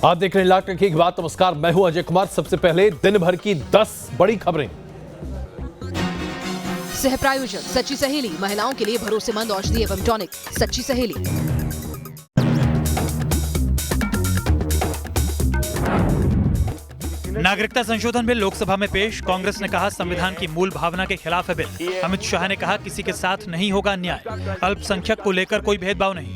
आप देख रहे हैं लाख टकी की बात। नमस्कार, मैं हूं अजय कुमार। सबसे पहले दिन भर की 10 बड़ी खबरें। सह प्रायोजक सच्ची सहेली, महिलाओं के लिए भरोसेमंद औषधि एवं टॉनिक सच्ची सहेली। नागरिकता संशोधन बिल लोकसभा में पेश। कांग्रेस ने कहा संविधान की मूल भावना के खिलाफ है बिल। अमित शाह ने कहा किसी के साथ नहीं होगा अन्याय। अल्पसंख्यक को लेकर कोई भेदभाव नहीं।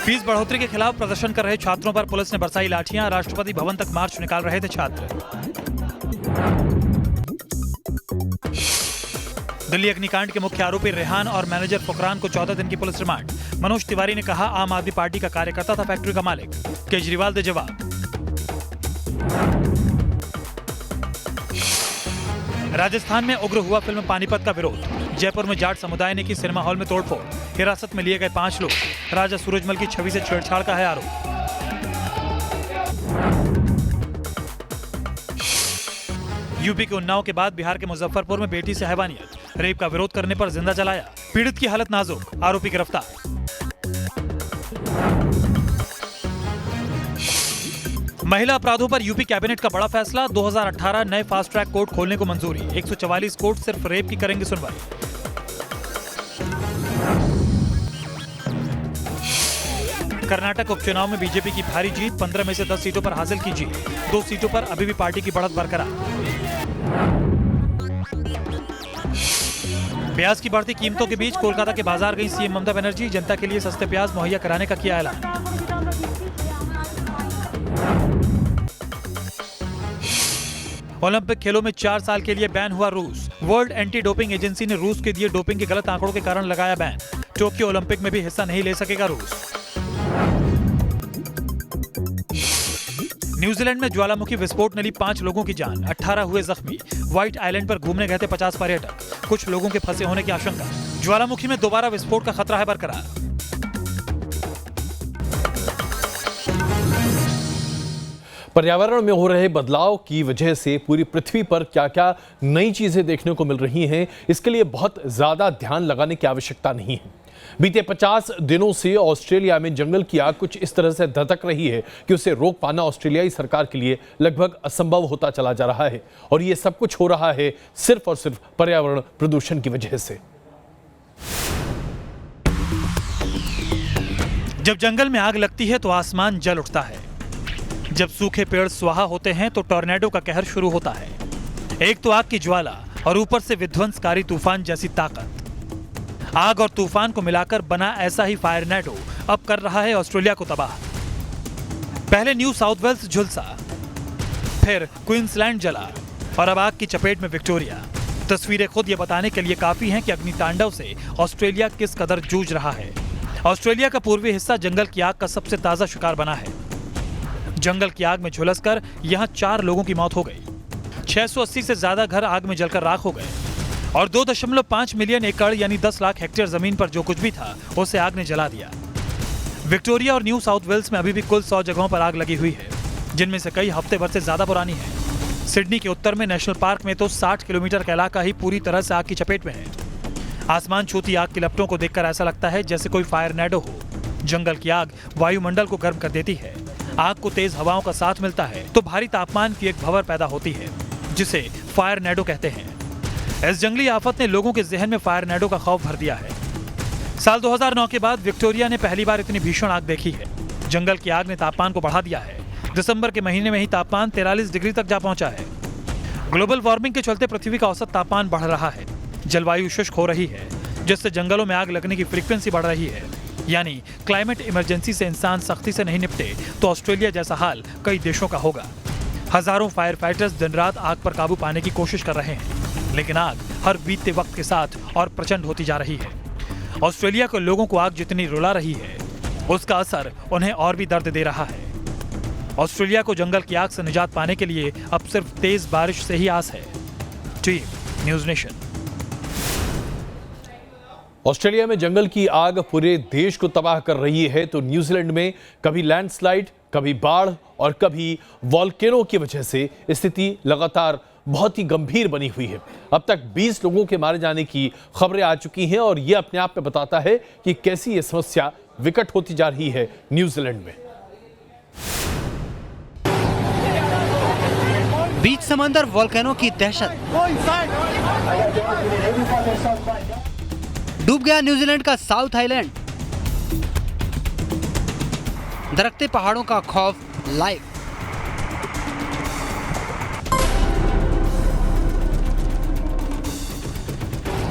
फीस बढ़ोतरी के खिलाफ प्रदर्शन कर रहे छात्रों पर पुलिस ने बरसाई लाठियां। राष्ट्रपति भवन तक मार्च निकाल रहे थे छात्र। दिल्ली अग्निकांड के मुख्य आरोपी रेहान और मैनेजर फुकरान को 14 दिन की पुलिस रिमांड। मनोज तिवारी ने कहा आम आदमी पार्टी का कार्यकर्ता था, फैक्ट्री का मालिक। केजरीवाल दे जवाब। राजस्थान में उग्र हुआ फिल्म पानीपत का विरोध। जयपुर में जाट समुदाय ने की सिनेमा हॉल में तोड़फोड़। हिरासत में लिए गए 5 लोग। राजा सूरजमल की छवि से छेड़छाड़ का है आरोप। यूपी के उन्नाव के बाद बिहार के मुजफ्फरपुर में बेटी से हैवानियत। रेप का विरोध करने पर जिंदा जलाया। पीड़ित की हालत नाजुक, आरोपी गिरफ्तार। महिला अपराधों पर यूपी कैबिनेट का बड़ा फैसला। 2018 नए फास्ट ट्रैक कोर्ट खोलने को मंजूरी। 144 कोर्ट सिर्फ रेप की करेंगे सुनवाई। कर्नाटक उपचुनाव में बीजेपी की भारी जीत। 15 में से 10 सीटों पर हासिल की जीत। 2 सीटों पर अभी भी पार्टी की बढ़त बरकरार। प्याज की बढ़ती कीमतों के बीच कोलकाता के बाजार गई सीएम ममता बनर्जी। जनता के लिए सस्ते प्याज मुहैया कराने का किया ऐलान। ओलंपिक खेलों में 4 साल के लिए बैन हुआ रूस। वर्ल्ड एंटी डोपिंग एजेंसी ने रूस के दिए डोपिंग के गलत आंकड़ों के कारण लगाया बैन। टोक्यो ओलंपिक में भी हिस्सा नहीं ले सकेगा रूस। न्यूजीलैंड में ज्वालामुखी विस्फोट ने ली 5 लोगों की जान। 18 हुए जख्मी। व्हाइट आइलैंड पर घूमने गए थे 50 पर्यटक। कुछ लोगों के फंसे होने की आशंका। ज्वालामुखी में दोबारा विस्फोट का खतरा है बरकरार। पर्यावरण में हो रहे बदलाव की वजह से पूरी पृथ्वी पर क्या-क्या नई चीजें देखने को मिल रही हैं, इसके लिए बहुत ज्यादा ध्यान लगाने की आवश्यकता नहीं है। बीते 50 दिनों से ऑस्ट्रेलिया में जंगल की आग कुछ इस तरह से धधक रही है कि उसे रोक पाना ऑस्ट्रेलियाई सरकार के लिए लगभग असंभव होता चला जा रहा है। और ये सब कुछ हो रहा है सिर्फ और सिर्फ पर्यावरण प्रदूषण की वजह से। जब जंगल में आग लगती है तो आसमान जल उठता है। जब सूखे पेड़ स्वाहा होते हैं तो टॉर्नेडो का कहर शुरू होता है। एक तो आग की ज्वाला और ऊपर से विध्वंसकारी तूफान जैसी ताकत। आग और तूफान को मिलाकर बना ऐसा ही फायरनेडो अब कर रहा है ऑस्ट्रेलिया को तबाह। पहले न्यू साउथ वेल्स झुलसा, फिर क्वींसलैंड जला और अब आग की चपेट में विक्टोरिया। तस्वीरें खुद ये बताने के लिए काफी हैं कि अग्नितांडव से ऑस्ट्रेलिया किस कदर जूझ रहा है। ऑस्ट्रेलिया का पूर्वी हिस्सा जंगल की आग का सबसे ताजा शिकार बना है। जंगल की आग में झुलसकर यहां 4 लोगों की मौत हो गई। 680 से ज्यादा घर आग में जलकर राख हो गए और 2.5 मिलियन एकड़ यानी 10 लाख हेक्टेयर जमीन पर जो कुछ भी था उसे आग ने जला दिया। विक्टोरिया और न्यू साउथ वेल्स में अभी भी कुल 100 जगहों पर आग लगी हुई है, जिनमें से कई हफ्ते भर से ज्यादा पुरानी है। सिडनी के उत्तर में नेशनल पार्क में तो 60 किलोमीटर का इलाका ही पूरी तरह से आग की चपेट में है। आसमान छूती आग की लपटों को देखकर ऐसा लगता है जैसे कोई फायरनेडो हो। जंगल की आग वायुमंडल को गर्म कर देती है। आग को तेज हवाओं का साथ मिलता है तो भारी तापमान की एक भंवर पैदा होती है, जिसे फायरनेडो कहते हैं। इस जंगली आफत ने लोगों के जहन में फायरनेडो का खौफ भर दिया है। साल 2009 के बाद विक्टोरिया ने पहली बार इतनी भीषण आग देखी है। जंगल की आग ने तापमान को बढ़ा दिया है। दिसंबर के महीने में ही तापमान 43 डिग्री तक जा पहुंचा है। ग्लोबल वार्मिंग के चलते पृथ्वी का औसत तापमान बढ़ रहा है। जलवायु शुष्क हो रही है, जिससे जंगलों में आग लगने की फ्रीक्वेंसी बढ़ रही है। यानी क्लाइमेट इमरजेंसी से इंसान सख्ती से नहीं निपटे तो ऑस्ट्रेलिया जैसा हाल कई देशों का होगा। हजारों फायर फाइटर्स दिन रात आग पर काबू पाने की कोशिश कर रहे हैं, लेकिन आग हर बीतते वक्त के साथ और प्रचंड होती जा रही है। ऑस्ट्रेलिया के लोगों को आग जितनी रुला रही है, उसका असर उन्हें और भी दर्द दे रहा है। ऑस्ट्रेलिया को जंगल की आग से निजात पाने के लिए अब सिर्फ तेज बारिश से ही आस है। Team news nation. ऑस्ट्रेलिया में जंगल की आग पूरे देश को तबाह कर रही है तो न्यूजीलैंड में कभी लैंडस्लाइड, कभी बाढ़ और कभी वॉल्केनो की वजह से स्थिति लगातार बहुत ही गंभीर बनी हुई है। अब तक 20 लोगों के मारे जाने की खबरें आ चुकी हैं और यह अपने आप में बताता है कि कैसी यह समस्या विकट होती जा रही है न्यूजीलैंड में। बीच समंदर वोल्केनो की दहशत। डूब गया न्यूजीलैंड का साउथ आइलैंड। दरकते पहाड़ों का खौफ लाइव।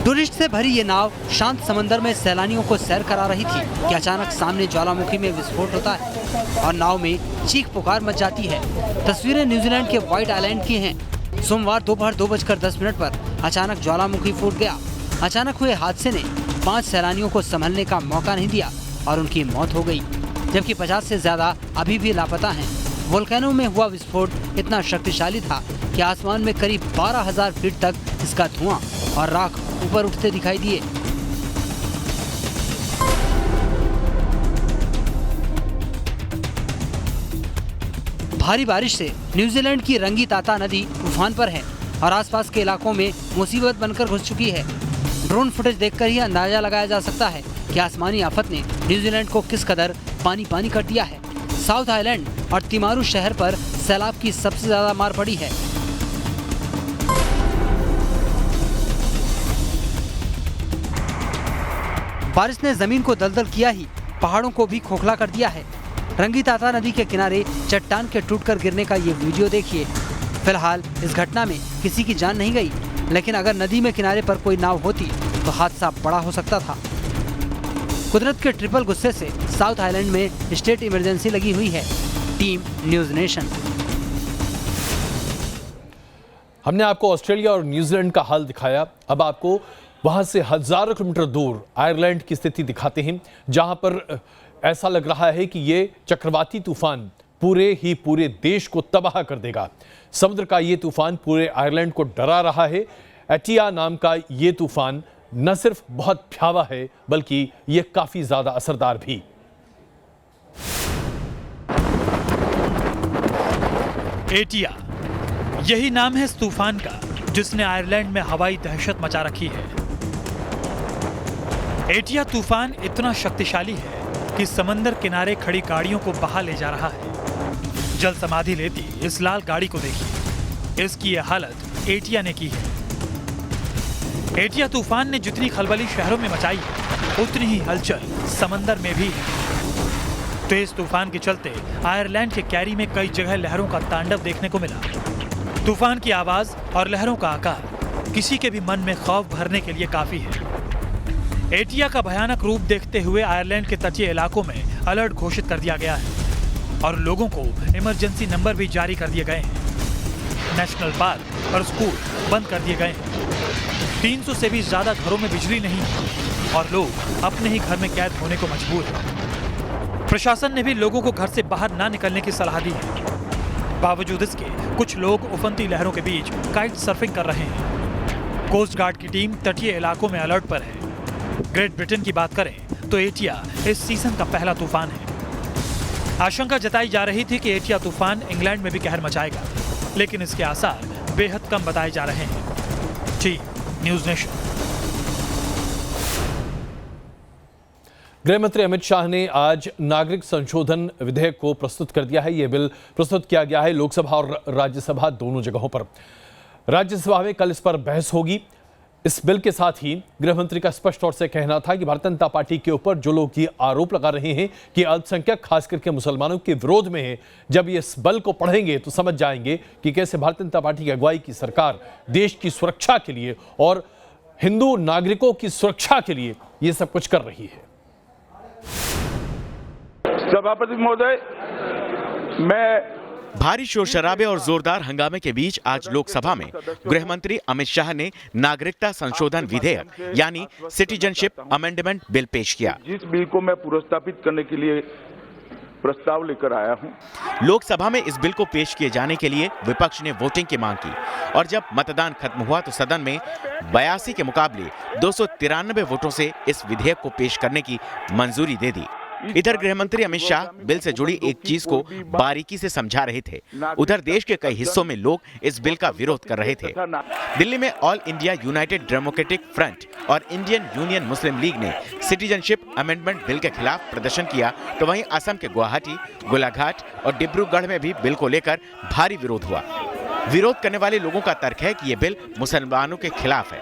टूरिस्ट से भरी ये नाव शांत समंदर में सैलानियों को सैर करा रही थी कि अचानक सामने ज्वालामुखी में विस्फोट होता है और नाव में चीख पुकार मच जाती है। तस्वीरें न्यूजीलैंड के व्हाइट आइलैंड की हैं। सोमवार दोपहर 2:10 पर अचानक ज्वालामुखी फूट गया। अचानक हुए हादसे ने 5 सैलानियों को संभलने का मौका नहीं दिया और उनकी मौत हो गई, जबकि 50 से ज्यादा अभी भी लापता हैं। वोल्केनो में हुआ विस्फोट इतना शक्तिशाली था कि आसमान में करीब 12,000 फीट तक इसका धुआं और राख ऊपर उठते दिखाई दिए। भारी बारिश से न्यूजीलैंड की रंगीताता नदी उफान पर है और आसपास के इलाकों में मुसीबत बनकर घुस चुकी है। ड्रोन फुटेज देखकर ही अंदाजा लगाया जा सकता है कि आसमानी आफत ने न्यूजीलैंड को किस कदर पानी पानी कर दिया है। साउथ आइलैंड और तिमारू शहर पर सैलाब की सबसे ज्यादा मार पड़ी है। बारिश ने जमीन को दलदल किया ही पहाड़ों को भी खोखला कर दिया है। रंगीताता नदी के किनारे चट्टान के टूटकर गिरने का ये वीडियो देखिए। फिलहाल इस घटना में किसी की जान नहीं गई, लेकिन अगर नदी में किनारे पर कोई नाव होती तो हादसा बड़ा हो सकता था। कुदरत के ट्रिपल गुस्से से साउथ आइलैंड में स्टेट इमरजेंसी लगी हुई है। Team news nation. हमने आपको ऑस्ट्रेलिया और न्यूजीलैंड का हाल दिखाया, अब आपको वहां से हजारों किलोमीटर दूर आयरलैंड की स्थिति दिखाते हैं, जहां पर ऐसा लग रहा है कि ये चक्रवाती तूफान पूरे देश को तबाह कर देगा। समुद्र का ये तूफान पूरे आयरलैंड को डरा रहा है। एटिया नाम का ये तूफान न सिर्फ बहुत भयावह है, बल्कि ये काफी ज्यादा असरदार भी। एटिया, यही नाम है इस तूफान का जिसने आयरलैंड में हवाई दहशत मचा रखी है। एटिया तूफान इतना शक्तिशाली है कि समंदर किनारे खड़ी गाड़ियों को बहा ले जा रहा है। जल समाधि लेती इस लाल गाड़ी को देखिए, इसकी यह हालत एटिया ने की है। एटिया तूफान ने जितनी खलबली शहरों में मचाई है, उतनी ही हलचल समंदर में भी है। तेज तूफान के चलते आयरलैंड के कैरी में कई जगह लहरों का तांडव देखने को मिला। तूफान की आवाज और लहरों का आकार किसी के भी मन में खौफ भरने के लिए काफी है। एटिया का भयानक रूप देखते हुए आयरलैंड के तटीय इलाकों में अलर्ट घोषित कर दिया गया है और लोगों को इमरजेंसी नंबर भी जारी कर दिए गए हैं। नेशनल पार्क और स्कूल बंद कर दिए गए हैं। 300 से भी ज्यादा घरों में बिजली नहीं है और लोग अपने ही घर में कैद होने को मजबूर हैं। प्रशासन ने भी लोगों को घर से बाहर ना निकलने की सलाह दी है। बावजूद इसके कुछ लोग उफनती लहरों के बीच काइट सर्फिंग कर रहे हैं। कोस्ट गार्ड की टीम तटीय इलाकों में अलर्ट पर है। ग्रेट ब्रिटेन की बात करें तो एटिया इस सीजन का पहला तूफान है। आशंका जताई जा रही थी कि एटिया तूफान इंग्लैंड में भी कहर मचाएगा, लेकिन इसके आसार बेहद कम बताए जा रहे हैं। जी न्यूज़ नेशन। गृह मंत्री अमित शाह ने आज नागरिक संशोधन विधेयक को प्रस्तुत कर दिया है। यह बिल प्रस्तुत किया गया है लोकसभा और राज्यसभा दोनों जगहों पर। राज्यसभा में कल इस पर बहस होगी। इस बिल के साथ ही गृह मंत्री का स्पष्ट तौर से कहना था कि भारतीय जनता पार्टी के ऊपर जो लोग ये आरोप लगा रहे हैं कि अल्पसंख्यक खास करके मुसलमानों के विरोध में है, जब ये इस बिल को पढ़ेंगे तो समझ जाएंगे कि कैसे भारतीय जनता पार्टी की अगुवाई की सरकार देश की सुरक्षा के लिए और हिंदू नागरिकों की सुरक्षा के लिए ये सब कुछ कर रही है। सभापति महोदय, मैं भारी शोर शराबे और जोरदार हंगामे के बीच आज लोकसभा में गृह मंत्री अमित शाह ने नागरिकता संशोधन विधेयक यानी सिटीजनशिप अमेंडमेंट बिल पेश किया। जिस बिल को मैं पुनर्स्थापित करने के लिए प्रस्ताव लेकर आया हूं। लोकसभा में इस बिल को पेश किए जाने के लिए विपक्ष ने वोटिंग की मांग की और जब मतदान खत्म हुआ तो सदन में 82 के मुकाबले 293 वोटों से इस विधेयक को पेश करने की मंजूरी दे दी। इधर गृह मंत्री अमित शाह बिल से जुड़ी एक चीज को बारीकी से समझा रहे थे। उधर देश के कई हिस्सों में लोग इस बिल का विरोध कर रहे थे। दिल्ली में all India United democratic front और इंडियन यूनियन मुस्लिम लीग ने सिटीजनशिप अमेंडमेंट बिल के खिलाफ प्रदर्शन किया, तो वहीं असम के गुवाहाटी, गोलाघाट और डिब्रूगढ़ में भी बिल को लेकर भारी विरोध हुआ। विरोध करने वाले लोगों का तर्क है कि ये बिल मुसलमानों के खिलाफ है,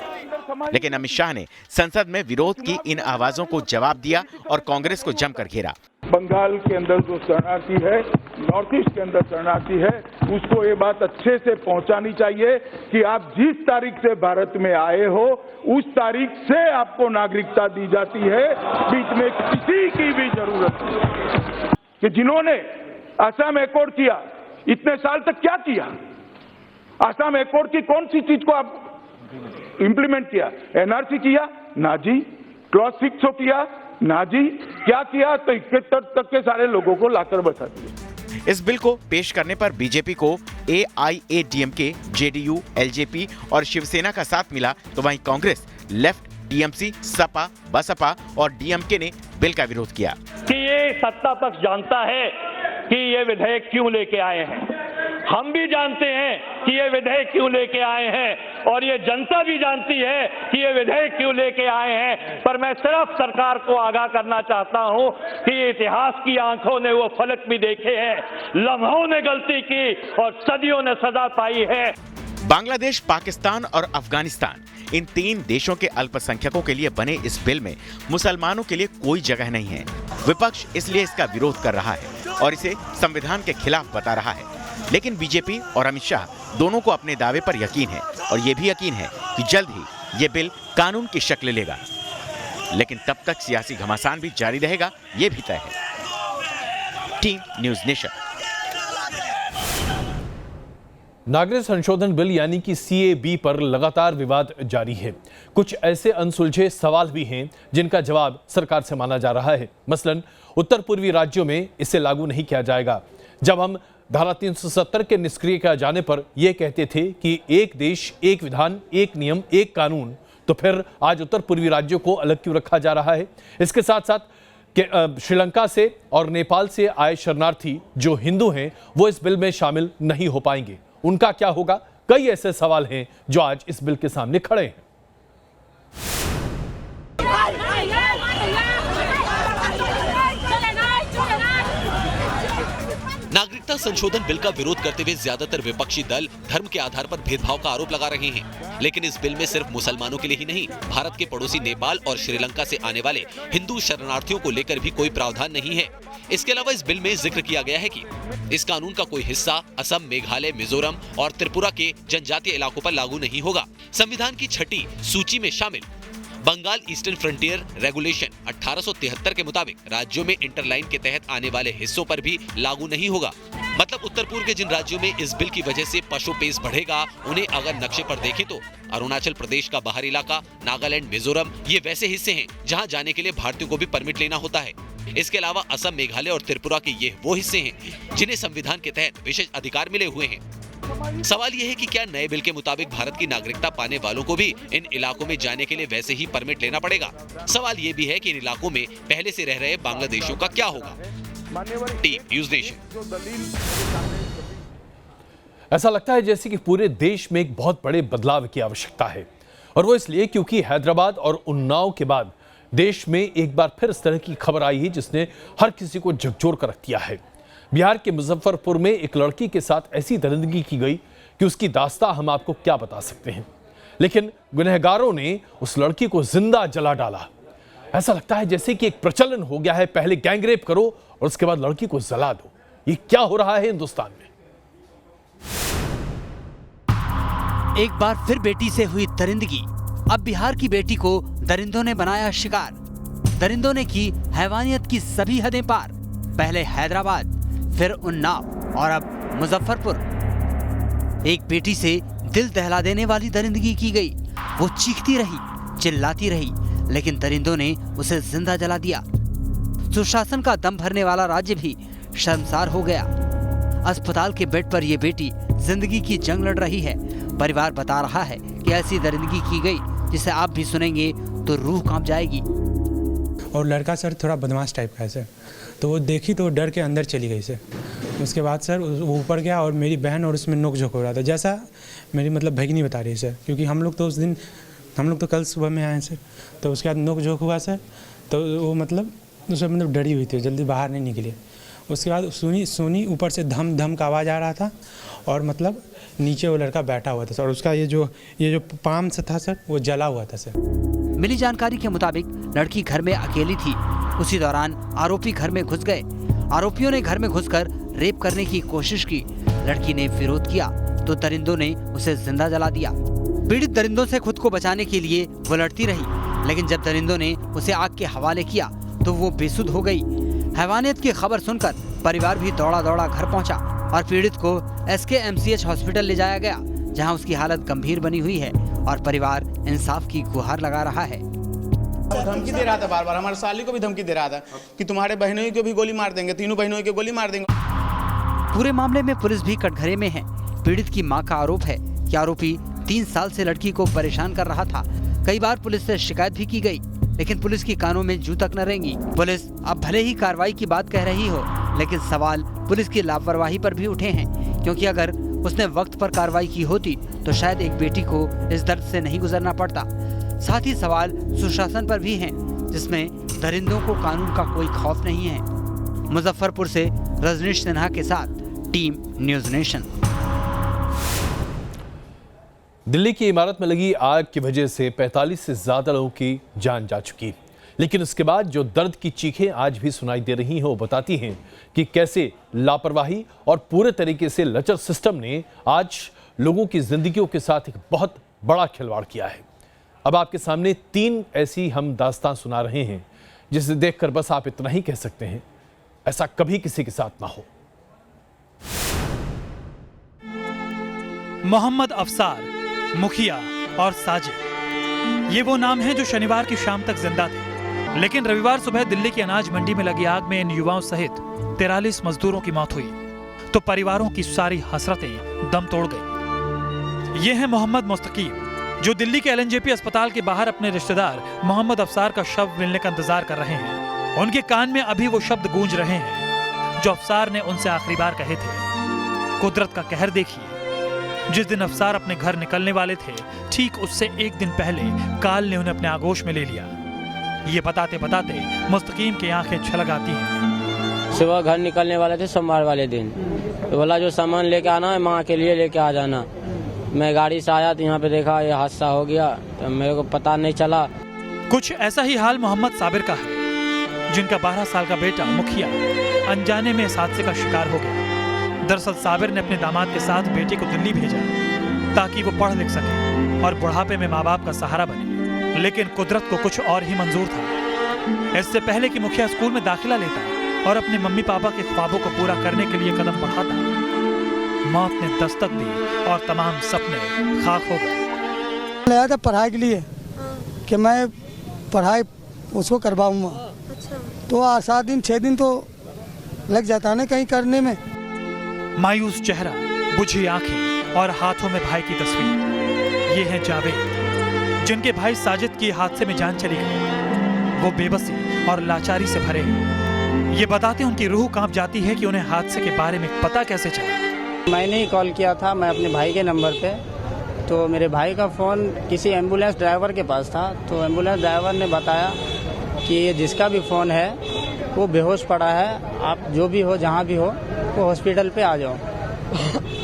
लेकिन अमित शाह ने संसद में विरोध की इन आवाजों को जवाब दिया और कांग्रेस को जमकर घेरा। बंगाल के अंदर जो शरणार्थी है, नॉर्थ ईस्ट के अंदर शरणार्थी है, उसको ये बात अच्छे से पहुंचानी चाहिए कि आप जिस तारीख से भारत में आए हो उस तारीख से आपको नागरिकता दी जाती है। बीच में किसी की भी जरूरत नहीं कि जिन्होंने असम एकॉर्ड किया, इतने साल तक क्या किया? असम एकॉर्ड की कौन सी चीज को आप इंप्लीमेंट किया? एनआरसी किया? ना जी। क्लॉज 6 किया? ना जी। क्या किया? तो 71 तक के सारे लोगों को लाकर बैठा दिया। इस बिल को पेश करने पर बीजेपी को AIADMK, JDU, LJP और शिवसेना का साथ मिला, तो वहीं कांग्रेस, लेफ्ट, TMC, सपा, बसपा और DMK ने बिल का विरोध किया कि ये सत्ता पक्ष जानता है कि ये विधेयक क्यों लेके आए हैं। हम भी जानते हैं कि ये विधेयक क्यों लेके आए हैं और ये जनता भी जानती है कि ये विधेयक क्यों लेके आए हैं। पर मैं सिर्फ सरकार को आगाह करना चाहता हूं कि इतिहास की आंखों ने वो फलक भी देखे हैं, लम्हों ने गलती की और सदियों ने सजा पाई है। बांग्लादेश, पाकिस्तान और अफगानिस्तान, इन 3 देशों के अल्पसंख्यकों के लिए बने इस बिल में मुसलमानों के लिए कोई जगह नहीं है। विपक्ष इसलिए इसका विरोध कर रहा है और इसे संविधान के खिलाफ बता रहा है। लेकिन बीजेपी और अमित शाह दोनों को अपने दावे पर यकीन है और ये भी यकीन है कि जल्द ही ये बिल कानून की शक्ल लेगा। लेकिन तब तक सियासी घमासान भी जारी रहेगा, ये भी तय है। Team news nation. नागरिक संशोधन बिल यानी कि CAB पर लगातार विवाद जारी है। कुछ ऐसे अनसुलझे सवाल भी हैं जिनका जवाब सरकार से मांगा जा रहा है। मसलन उत्तर पूर्वी राज्यों में इसे लागू नहीं किया जाएगा। जब हम धारा 370 के निष्क्रिय किए जाने पर यह कहते थे कि एक देश, एक विधान, एक नियम, एक कानून, तो फिर आज उत्तर पूर्वी राज्यों को अलग क्यों रखा जा रहा है? इसके साथ साथ श्रीलंका से और नेपाल से आए शरणार्थी जो हिंदू हैं वो इस बिल में शामिल नहीं हो पाएंगे। उनका क्या होगा? कई ऐसे सवाल हैं जो आज इस बिल के सामने खड़े हैं। नागरिकता संशोधन बिल का विरोध करते हुए ज्यादातर विपक्षी दल धर्म के आधार पर भेदभाव का आरोप लगा रहे हैं। लेकिन इस बिल में सिर्फ मुसलमानों के लिए ही नहीं, भारत के पड़ोसी नेपाल और श्रीलंका से आने वाले हिंदू शरणार्थियों को लेकर भी कोई प्रावधान नहीं है। इसके अलावा इस बिल में जिक्र किया गया है कि इस कानून का कोई हिस्सा असम, मेघालय, मिजोरम और त्रिपुरा के जनजातीय इलाकों पर लागू नहीं होगा। संविधान की 6ठी सूची में शामिल बंगाल ईस्टर्न फ्रंटियर रेगुलेशन 1873 के मुताबिक राज्यों में इंटरलाइन के तहत आने वाले हिस्सों पर भी लागू नहीं होगा। मतलब उत्तर पूर्व के जिन राज्यों में इस बिल की वजह से पशुपेश बढ़ेगा, उन्हें अगर नक्शे पर देखें तो अरुणाचल प्रदेश का बाहरी इलाका, नागालैंड, मिजोरम, ये वैसे हिस्से हैं जहां जाने के लिए भारतीयों को भी परमिट लेना होता है। इसके अलावा असम, मेघालय और त्रिपुरा के ये वो हिस्से हैं जिन्हें संविधान के तहत विशेष अधिकार मिले हुए हैं। सवाल यह है कि क्या नए बिल के मुताबिक भारत की नागरिकता पाने वालों को भी इन इलाकों में जाने के लिए वैसे ही परमिट लेना पड़ेगा? सवाल यह भी है कि इन इलाकों में पहले से रह रहे बांग्लादेशियों का क्या होगा? Team news nation. ऐसा लगता है जैसे कि पूरे देश में एक बहुत बड़े बदलाव की आवश्यकता है, और वो इसलिए क्योंकि हैदराबाद और उन्नाव के बाद देश में एक बार फिर इस तरह की खबर आई है जिसने हर किसी को झकझोर कर रख दिया है। बिहार के मुजफ्फरपुर में एक लड़की के साथ ऐसी दरिंदगी की गई कि उसकी दास्तां हम आपको क्या बता सकते हैं। लेकिन गुनहगारों ने उस लड़की को जिंदा जला डाला। ऐसा लगता है जैसे कि एक प्रचलन हो गया है, पहले गैंगरेप करो और उसके बाद लड़की को जला दो। ये क्या हो रहा है हिंदुस्तान में? एक बार फिर बेटी से हुई दरिंदगी। अब बिहार की बेटी को दरिंदों ने बनाया शिकार। दरिंदों ने की हैवानियत की सभी हदें पार। पहले हैदराबाद, फिर उन्नाव और अब मुजफ्फरपुर। एक बेटी से दिल दहला देने वाली दरिंदगी की गई। वो चीखती रही, चिल्लाती रही, लेकिन दरिंदों ने उसे जिंदा जला दिया। सुशासन का दम भरने वाला राज्य भी शर्मसार हो गया। अस्पताल के बेड पर यह बेटी जिंदगी की जंग लड़ रही है। परिवार बता रहा है कि ऐसी दरिंदगी की गई जिसे आप भी सुनेंगे तो रूह कांप जाएगी। और लड़का सर थोड़ा बदमाश टाइप का है सर। तो वो देखी तो वो डर के अंदर चली गई सर। उसके बाद सर वो ऊपर गया और मेरी बहन और उसमें नोक झोंक हो रहा था, जैसा मेरी मतलब भगिनी बता रही है सर, क्योंकि हम लोग तो कल सुबह में आए हैं सर। तो उसके बाद नोक झोंक हुआ सर, तो वो मतलब उसमें मतलब डरी हुई थी, जल्दी बाहर नहीं निकली। उसके बाद सुनी ऊपर से धम धम का आवाज़ आ रहा था और मतलब नीचे वो लड़का बैठा हुआ था सर, और उसका ये जो पाम से था सर वो जला हुआ था सर। मिली जानकारी के मुताबिक लड़की घर में अकेली थी। उसी दौरान आरोपी घर में घुस गए। आरोपियों ने घर में घुसकर रेप करने की कोशिश की। लड़की ने विरोध किया तो दरिंदों ने उसे जिंदा जला दिया। पीड़ित दरिंदों से खुद को बचाने के लिए वो लड़ती रही, लेकिन जब दरिंदों ने उसे आग के हवाले किया तो वो बेसुध हो गई। हैवानियत की खबर सुनकर परिवार भी दौड़ा दौड़ा घर पहुंचा और पीड़ित को SKMCH हॉस्पिटल ले जाया गया, जहां उसकी हालत गंभीर बनी हुई है और परिवार इंसाफ की गुहार लगा रहा है। धमकी दे रहा था बार बार, हमारे साली को भी धमकी दे रहा था कि तुम्हारे बहनों को भी गोली मार देंगे, तीनों बहनों को गोली मार देंगे। पूरे मामले में पुलिस भी कटघरे में है। पीड़ित की मां का आरोप है कि आरोपी 3 साल से लड़की को परेशान कर रहा था। कई बार पुलिस से शिकायत भी की गई, लेकिन पुलिस की कानों में जू तक न रेंगी। पुलिस अब भले ही कार्रवाई की बात कह रही हो, लेकिन सवाल पुलिस की लापरवाही पर भी उठे हैं, क्योंकि अगर उसने वक्त पर कार्रवाई की होती तो शायद एक बेटी को इस दर्द से नहीं गुजरना पड़ता। साथ ही सवाल सुशासन पर भी हैं, जिसमें दरिंदों को कानून का कोई खौफ नहीं है। मुजफ्फरपुर से रजनीश सिन्हा के साथ टीम न्यूज़ नेशन। दिल्ली की इमारत में लगी आग की वजह से 45 से ज्यादा लोगों की जान जा चुकी, लेकिन उसके बाद जो दर्द की चीखें आज भी सुनाई दे रही हैं वो बताती हैं कि कैसे लापरवाही और पूरे तरीके से लचर सिस्टम ने आज लोगों की जिंदगियों के साथ एक बहुत बड़ा खिलवाड़ किया है। अब आपके सामने 3 ऐसी हम दास्तां सुना रहे हैं जिसे देखकर बस आप इतना ही कह सकते हैं, ऐसा कभी किसी के साथ ना हो। मोहम्मद अफसार, मुखिया और साजिद, ये वो नाम हैं जो शनिवार की शाम तक जिंदा थे, लेकिन रविवार सुबह दिल्ली की अनाज मंडी में लगी आग में इन युवाओं सहित 43 मजदूरों की मौत हुई तो परिवारों की सारी हसरतें दम तोड़ गई। ये हैं मोहम्मद मुस्तकीम, जो दिल्ली के LNJP अस्पताल के बाहर अपने रिश्तेदार मोहम्मद अफसार का शव मिलने का इंतजार कर रहे हैं। उनके कान में अभी वो शब्द गूंज रहे हैं जो अफसार ने उनसे आखिरी बार कहे थे। कुदरत का कहर देखिए, जिस दिन अफसार अपने घर निकलने वाले थे, ठीक उससे एक दिन पहले काल ने उन्हें अपने आगोश में ले लिया। ये बताते बताते मुस्तकीम की आंखें छलक आती हैं। सुबह घर निकलने वाले थे सोमवार वाले दिन, तो बोला जो सामान लेके आना है माँ के लिए लेके आ जाना। मैं गाड़ी से आया तो यहाँ पे देखा ये हादसा हो गया, तो मेरे को पता नहीं चला। कुछ ऐसा ही हाल मोहम्मद साबिर का है, जिनका 12 साल का बेटा मुखिया अनजाने में इस हादसे का शिकार हो गया। दरअसल साबिर ने अपने दामाद के साथ बेटे को दिल्ली भेजा ताकि वो पढ़ लिख सके और बुढ़ापे में माँ बाप का सहारा बने, लेकिन कुदरत को कुछ और ही मंजूर था। इससे पहले कि मुखिया स्कूल में दाखिला लेता और अपने मम्मी पापा के ख्वाबों को पूरा करने के लिए कदम बढ़ाता, मौत ने दस्तक दी और तमाम सपने खाक हो गए। आया था पढ़ाई के लिए कि मैं पढ़ाई उसको करवाऊंगा, तो 7 दिन 6 दिन तो लग जाता है ना कहीं करने में। मायूस चेहरा, बुझी आंखें और हाथों में भाई की तस्वीर। ये है जावेद, जिनके भाई साजिद की हादसे में जान चली गई। वो बेबसी और लाचारी से भरे हैं। ये बताते उनकी रूह कांप जाती है कि उन्हें हादसे के बारे में पता कैसे चला। मैंने ही कॉल किया था, मैं अपने भाई के नंबर पे, तो मेरे भाई का फ़ोन किसी एम्बुलेंस ड्राइवर के पास था, तो एम्बुलेंस ड्राइवर ने बताया कि ये जिसका भी फ़ोन है वो बेहोश पड़ा है, आप जो भी हो जहाँ भी हो वो हॉस्पिटल पे आ जाओ।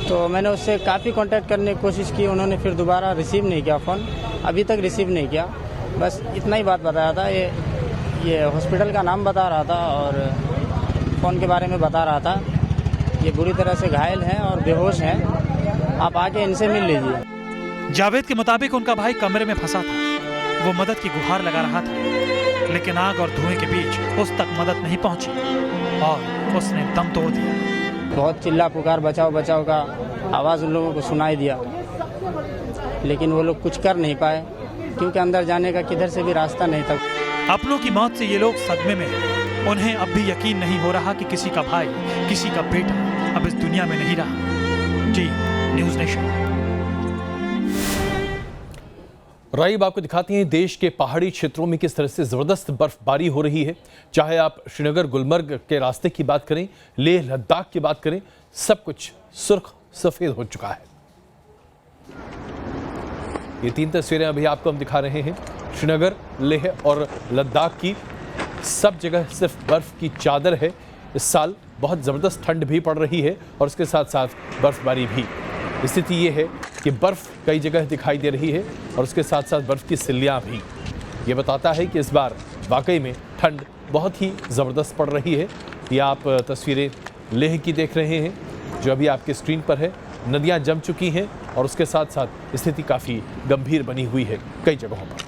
तो मैंने उससे काफ़ी कांटेक्ट करने की कोशिश की, उन्होंने फिर दोबारा रिसीव नहीं किया फ़ोन, अभी तक रिसीव नहीं किया। बस इतना ही बात बताया था, ये हॉस्पिटल का नाम बता रहा था और फ़ोन के बारे में बता रहा था। ये बुरी तरह से घायल हैं और बेहोश हैं, आप आके इनसे मिल लीजिए। जावेद के मुताबिक उनका भाई कमरे में फंसा था। वो मदद की गुहार लगा रहा था, लेकिन आग और धुएं के बीच उस तक मदद नहीं पहुंची और उसने दम तोड़ दिया। बहुत चिल्ला पुकार बचाओ बचाओ का आवाज़ उन लोगों को सुनाई दिया, लेकिन वो लोग कुछ कर नहीं पाए क्योंकि अंदर जाने का किधर से भी रास्ता नहीं था। अपनों की मौत से ये लोग सदमे में हैं। उन्हें अब भी यकीन नहीं हो रहा कि किसी का भाई, किसी का बेटा अब इस दुनिया में नहीं रहा। जी न्यूज़ नेशन। राइब आपको दिखाते हैं देश के पहाड़ी क्षेत्रों में किस तरह से जबरदस्त बर्फबारी हो रही है। चाहे आप श्रीनगर गुलमर्ग के रास्ते की बात करें, लेह लद्दाख की बात करें, सब कुछ सुर्ख सफेद हो चुका है। ये 3 तस्वीरें अभी आपको हम दिखा रहे हैं श्रीनगर, लेह और लद्दाख की। सब जगह सिर्फ बर्फ की चादर है। इस साल बहुत ज़बरदस्त ठंड भी पड़ रही है और उसके साथ साथ बर्फबारी भी। स्थिति ये है कि बर्फ़ कई जगह दिखाई दे रही है और उसके साथ साथ बर्फ़ की सिल्लियाँ भी। ये बताता है कि इस बार वाकई में ठंड बहुत ही ज़बरदस्त पड़ रही है। ये आप तस्वीरें लेह की देख रहे हैं जो अभी आपके स्क्रीन पर है। नदियाँ जम चुकी हैं और उसके साथ साथ स्थिति काफ़ी गंभीर बनी हुई है कई जगहों पर।